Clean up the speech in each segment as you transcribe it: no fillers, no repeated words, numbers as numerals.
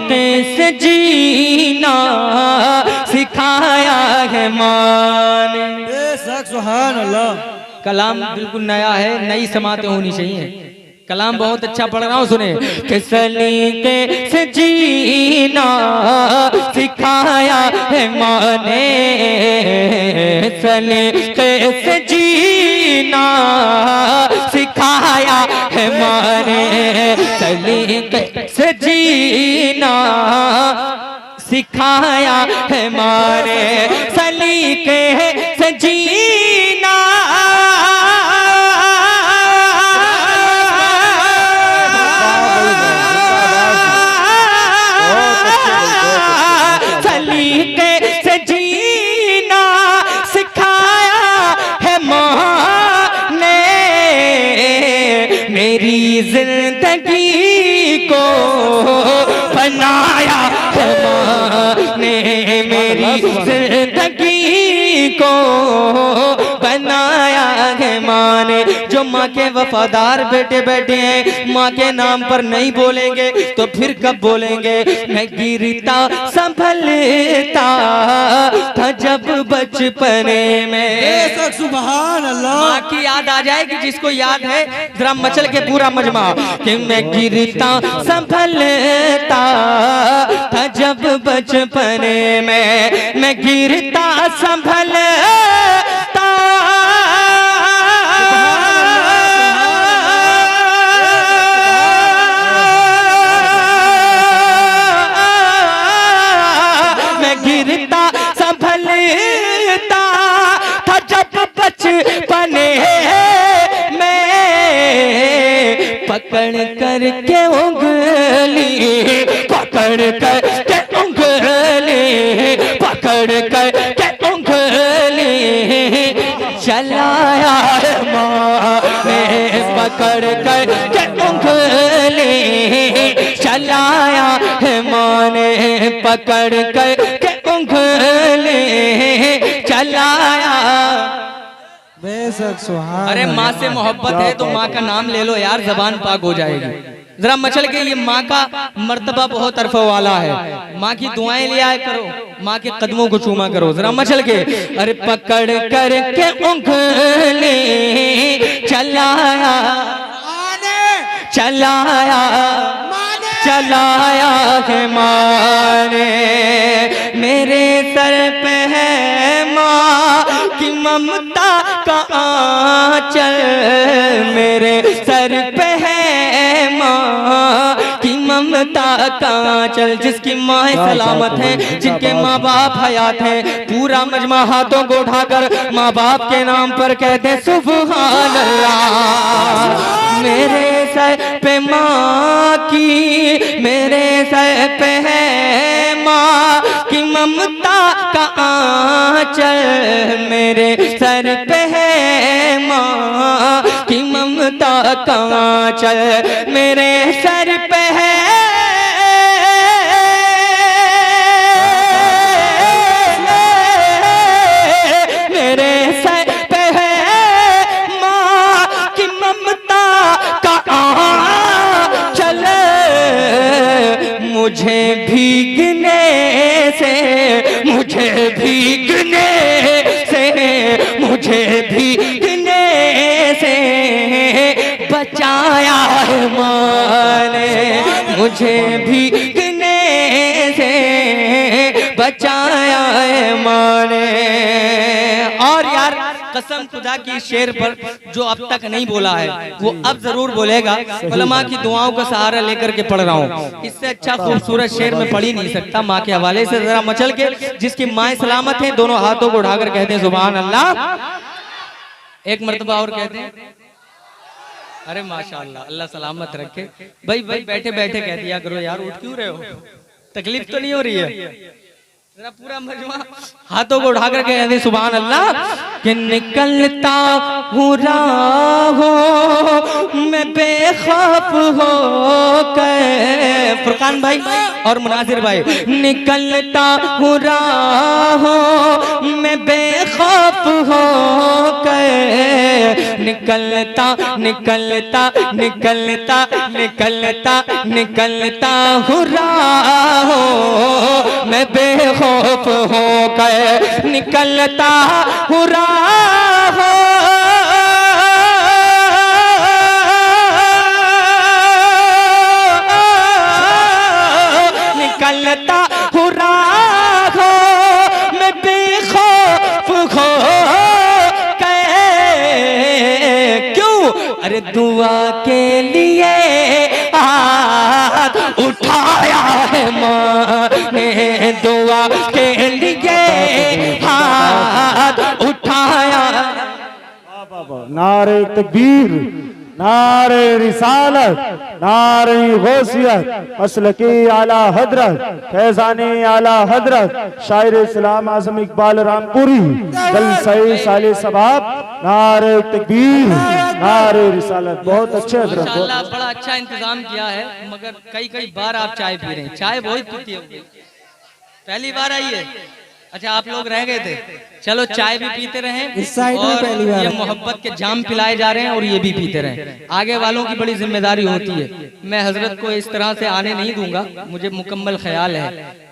सलीके से जीना सिखाया है माँ ने। बेशक सुभान अल्लाह। कलाम बिल्कुल नया है, नई समातें होनी चाहिए। कलाम बहुत अच्छा पढ़ रहा हूँ, सुने। कि सलीके से जीना सिखाया है माँ ने, सलीके से जीना सिखाया है माँ ने, सलीके से जीना सिखाया है माँ ने, सलीके से जीना जिंदगी को बनाया है माँ ने, मेरी जिंदगी को बनाया है माँ ने। जो माँ के वफादार बेटे बैठे हैं, माँ के नाम पर नहीं बोलेंगे तो फिर कब बोलेंगे। मैं गिरता संभलता था जब बचपने में। सुभान अल्लाह। माँ की याद आ जाएगी, जिसको याद है जरा मचल के पूरा मजमा। कि मैं गिरता संभलता था जब बचपने में, मैं गिरता संभलता मैं गिरता संभलता था जब बचपने में, पकड़ कर के उंगली, पकड़ कर के उंगली, पकड़ कर के उंगली चलाया माँ ने, पकड़ कर के उंगली चलाया है माँ ने, पकड़ कर के उंगली चलाया। बेशक सुभान। अरे माँ से मोहब्बत है तो माँ का नाम ले लो यार, जबान पाक हो जाएगी। जरा मचल के, ये माँ का मर्तबा बहुत तरफ वाला है। माँ की दुआएं लिया करो, माँ के कदमों को चूमा करो। जरा मचल के, अरे पकड़ कर के उंगली चलाया, चलाया, चलाया है माँ ने, मेरे सर पे है माँ की ममता का आंचल, मेरे सर पे है माँ की ममता का आंचल। जिसकी माँ सलामत है, जिनके माँ बाप हयात हैं, पूरा मजमा हाथों को उठाकर माँ बाप के नाम पर कहते सुभान अल्लाह। मेरे सर पे माँ की, मेरे सर पे है माँ की ममता का आंचल, मेरे सर पे है माँ की ममता का आंचल, मेरे सर पे है मुझे भीगने से, मुझे भीगने से, मुझे भीगने से बचाया है माँ ने, मुझे भीगने से बचाया है माँ ने। और यार कसम खुदा की शेर पर जो अब तक नहीं बोला है वो अब जरूर बोलेगा। उलमा की दुआओं का सहारा लेकर के पढ़ रहा हूँ, इससे अच्छा खूबसूरत शेर में पढ़ ही नहीं सकता। माँ के हवाले से जरा मचल के, जिसकी माँ सलामत है, दोनों हाथों को उठाकर कहते हैं सुभान अल्लाह। एक मर्तबा और कहते हैं, अरे माशाअल्लाह, अल्लाह सलामत रखे। भाई भाई बैठे बैठे कह दिया करो यार, उठ क्यों रहे हो, तकलीफ तो नहीं हो रही है। जरा पूरा मजमा हाथों को उठाकर कहते हैं सुभान अल्लाह। कि निकलता हूँ राहों मैं बेखौफ हो कर, फुरकान भाई और मुनाजिर भाई, निकलता हूँ राहों मैं बेखौफ हो कर, निकलता निकलता निकलता निकलता निकलता हूँ राहों कर निकलता हूँ राहों, निकलता हूँ राहों मैं बेखौफ हो के। क्यों? अरे दुआ के लिए हाथ उठाया है माँ ने, दुआ के लिए हाथ उठाया। नारे तकबीर, नारे रिसालत, नारे गौसियत, मसलकी आला हजरत, फैजाने आला हजरत, शायर इस्लाम आजम इकबाल रामपुरी, जलसे साले सबाब, नारे तकबीर, नारे रिसालत। बहुत अच्छे हजरत, माशाअल्लाह बड़ा अच्छा इंतजाम किया है, मगर कई बार आप चाय पी रहे हैं, चाय बहुत पीती होगी, पहली बार आई है? अच्छा आप लोग रह गए थे, चलो चाय भी पीते रहें इस साइड में पहली बार ये मोहब्बत के जाम पिलाए जा रहे हैं और ये भी पीते रहें। आगे वालों की बड़ी जिम्मेदारी होती है, मैं हजरत को इस तरह से आने नहीं दूंगा, मुझे मुकम्मल ख्याल है,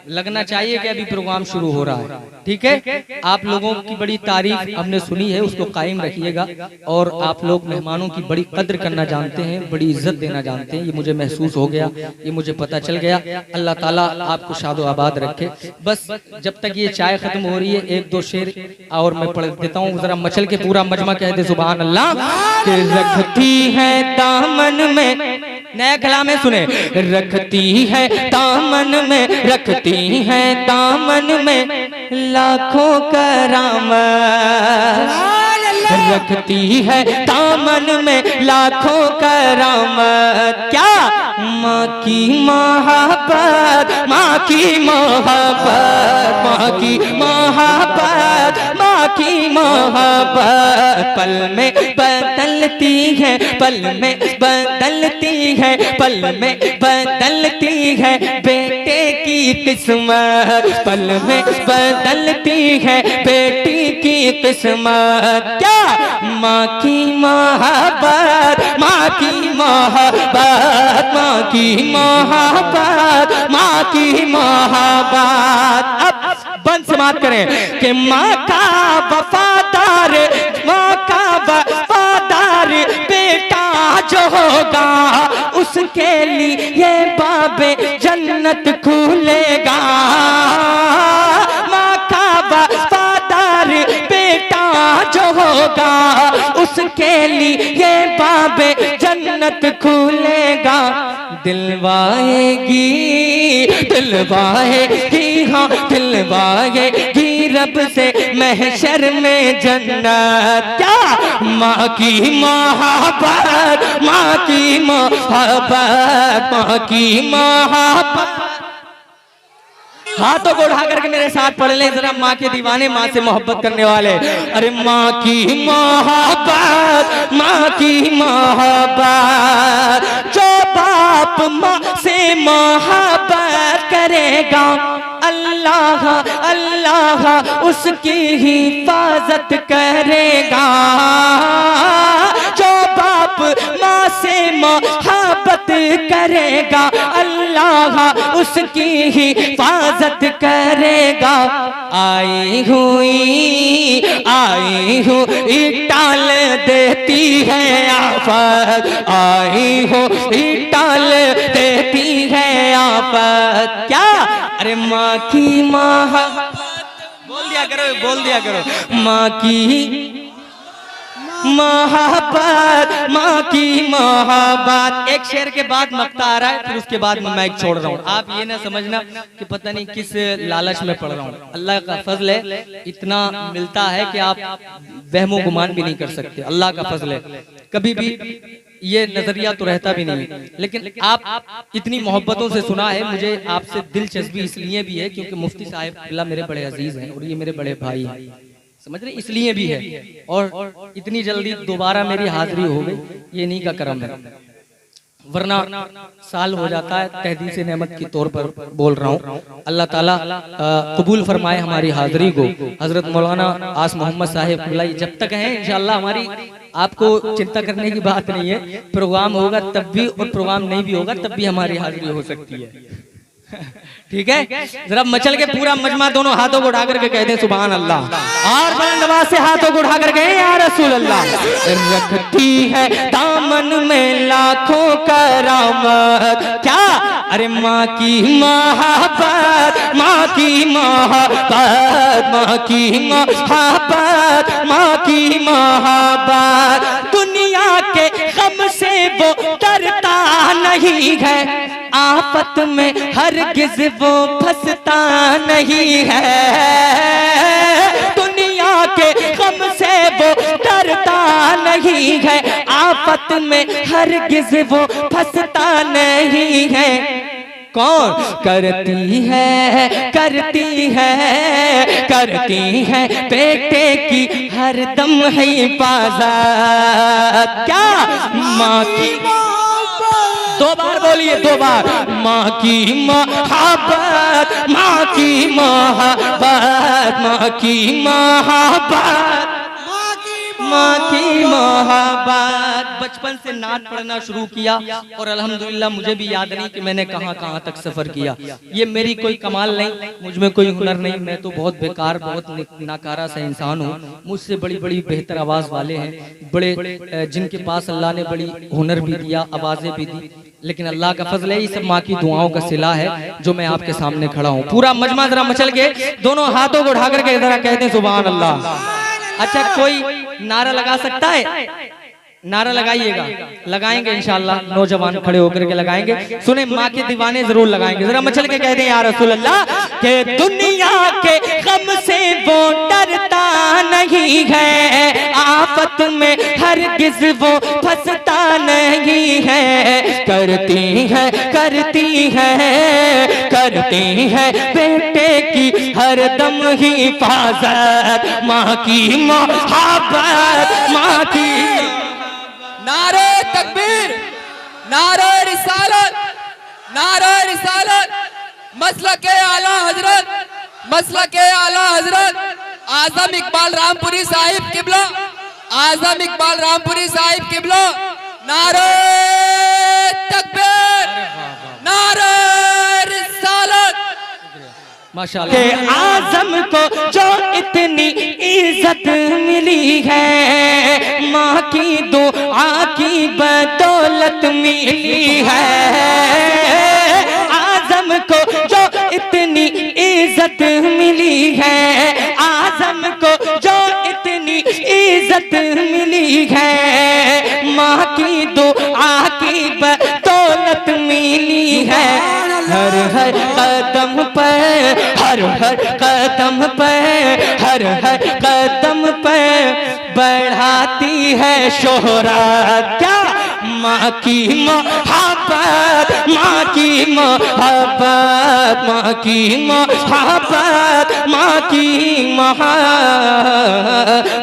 लगना चाहिए कि अभी प्रोग्राम शुरू हो रहा है, ठीक है। आप लोगों की बड़ी तारीफ हमने सुनी है, उसको कायम रखिएगा और आप लोग मेहमानों की बड़ी कद्र करना जानते हैं, बड़ी इज्जत देना जानते हैं, ये मुझे महसूस हो गया, ये मुझे पता चल गया। अल्लाह ताला आपको शादो आबाद रखे। बस जब तक ये चाय खत्म हो रही है, एक दो शेर और मैं पढ़ देता हूँ, जरा मचल के पूरा मजमा कह दे सुभान अल्लाह। कि रखती है दामन में, नया कलाम है सुने, रखती है दामन में, रखती है दामन में लाखों करामत, रखती है दामन में लाखों करामत। क्या? माँ की मोहब्बत, माँ की मोहब्बत, माँ की मोहब्बत, माँ की मोहब्बत पल में बदलती है, पल में बदलती है, पल में बदलती है बेटे की किस्मत, पल में बदलती है बेटी की किस्मत। क्या? माँ की मोहब्बत, माँ की मोहब्बत, माँ की मोहब्बत, माँ की मोहब्बत। अब बंद समाप्त करें कि माँ का वफादार, माँ का वफादार बेटा जो होगा उसके लिए बाबे जन्नत खुलेगा। माँ का वफादार बेटा जो होगा उसके लिए बाबे जन्नत खुलेगा। दिलवाएगी, दिलवाएगी, हाँ दिलवाएगी रब से महशर में जन्नत। क्या? माँ की मोहब्बत, माँ की मोहब्बत, माँ की मोहब्बत। हाथों को उठा करके मेरे साथ पढ़ ले जरा, माँ के दीवाने, माँ से मोहब्बत करने वाले। अरे माँ की मोहब्बत, माँ की मोहब्बत, जो बाप माँ से मोहब्बत करेगा अल्लाह अल्लाह उसकी हिफाजत करेगा। जो बाप माँ से मोहब्बत करेगा अल्लाह उसकी हिफाजत करेगा। आई हुई टाल देती है आफत, आई हुई टाल देती है आफत। क्या? अरे माँ की मोहब्बत, बोल दिया करो, बोल दिया करो, माँ की मोहब्बत, माँ की मोहब्बत। एक शेर के बाद मक्ता आ रहा है, फिर उसके बाद मैं माइक छोड़ रहा हूँ। आप ये ना समझना कि पता नहीं किस लालच में पढ़ रहा हूँ, अल्लाह का फजल है, इतना मिलता है कि आप वहमो गुमान भी नहीं कर सकते, अल्लाह का फजल है। कभी भी ये नजरिया तो रहता भी नहीं, लेकिन आप इतनी मोहब्बतों से सुना है, मुझे आपसे दिलचस्पी इसलिए भी है क्योंकि मुफ्ती साहब अल्लाह मेरे बड़े अजीज हैं और ये मेरे बड़े भाई हैं, समझ रहे, इसलिए भी है। और इतनी जल्दी दोबारा मेरी हाजिरी हो गई, ये नहीं का करम है, वरना साल हो जाता है। तहदीस नेमत के तौर पर बोल रहा हूँ। अल्लाह ताला कबूल फरमाए हमारी हाजिरी को। हजरत मौलाना आस मोहम्मद साहिब जब तक हैं इंशाअल्लाह, हमारी आपको चिंता करने की बात नहीं है, प्रोग्राम होगा तब भी और प्रोग्राम नहीं भी होगा तब भी हमारी हाजिरी हो सकती है। ठीक है, जरा मचल के पूरा मजमा दोनों हाथों को उठा करके कहते हैं सुभान अल्लाह, और बुलंद आवाज से हाथों को उठा करके या रसूल अल्लाह। रखती है दामन में लाखों करामत, क्या? अरे माँ की मोहब्बत, माँ की मोहब्बत, माँ की मोहब्बत, माँ की मोहब्बत। दुनिया के गम से वो डरता नहीं है, आफत में हरगिज़ वो फंसता नहीं है। दुनिया के गम से वो डरता नहीं है, आफत में हरगिज़ वो फंसता नहीं है। कौन? करती है, करती है, करती है बेटे की हरदम है हिफाजत। क्या? माँ की, दो बार बोलिए, दो बार। माँ की मोहब्बत, माँ की मोहब्बत, माँ की मोहब्बत, माँ की मोहब्बत। बचपन से नात पढ़ना शुरू किया और अल्हम्दुलिल्लाह मुझे भी याद नहीं कि मैंने कहाँ कहाँ तक सफर किया। ये मेरी कोई कमाल नहीं, मुझ में कोई हुनर नहीं, मैं तो बहुत बेकार, बहुत नाकारा सा इंसान हूँ। मुझसे बड़ी बड़ी बेहतर आवाज वाले हैं, बड़े जिनके पास अल्लाह ने बड़ी हुनर भी दिया, आवाजें भी दी, लेकिन अल्लाह का फजल है, ये सब माँ की दुआओं का सिला है जो मैं आपके सामने खड़ा हूँ। पूरा मजमा जरा मचल के दोनों हाथों को उठा करके जरा कहते हैं सुभान अल्लाह। अच्छा, कोई नारा लगा सकता है? नारा लगाइएगा, लगाएंगे इंशाअल्लाह, नौजवान खड़े होकर के लगाएंगे। सुने, माँ के दीवाने जरूर लगाएंगे। जरा मचल के कहते हैं या रसूल अल्लाह के दुनिया के गम से वो डरता नहीं है, आफत में हरगिज़ वो फंसता नहीं है। करती है, करती है, करती है बेटे की हरदम हिफाजत, माँ की मोहब्बत, माँ की। नारे तकबीर, नारे रिसालत, नारे रिसालत, मसलके आला हजरत, मसलके आला हजरत आजम इकबाल रामपुरी साहिब किबला, आजम इकबाल रामपुरी साहिब किबला। नारे तकबीर, नारे रिसालत। माशाअल्लाह के आजम को जो इतनी इज्जत मिली है, माँ की दुआ की बदौलत मिली है। आजम को जो इतनी इज्जत मिली है, आजम को जो इतनी इज्जत मिली है, माँ की दुआ की बदौलत मिली है। हर हर कदम पर, हर हर कदम पर, हर हर कदम पर बढ़ाती है शोहरत। क्या? माँ की मोहब्बत, माँ की मोहब्बत, माँ की मोहब्बत, माँ की मोहब्बत।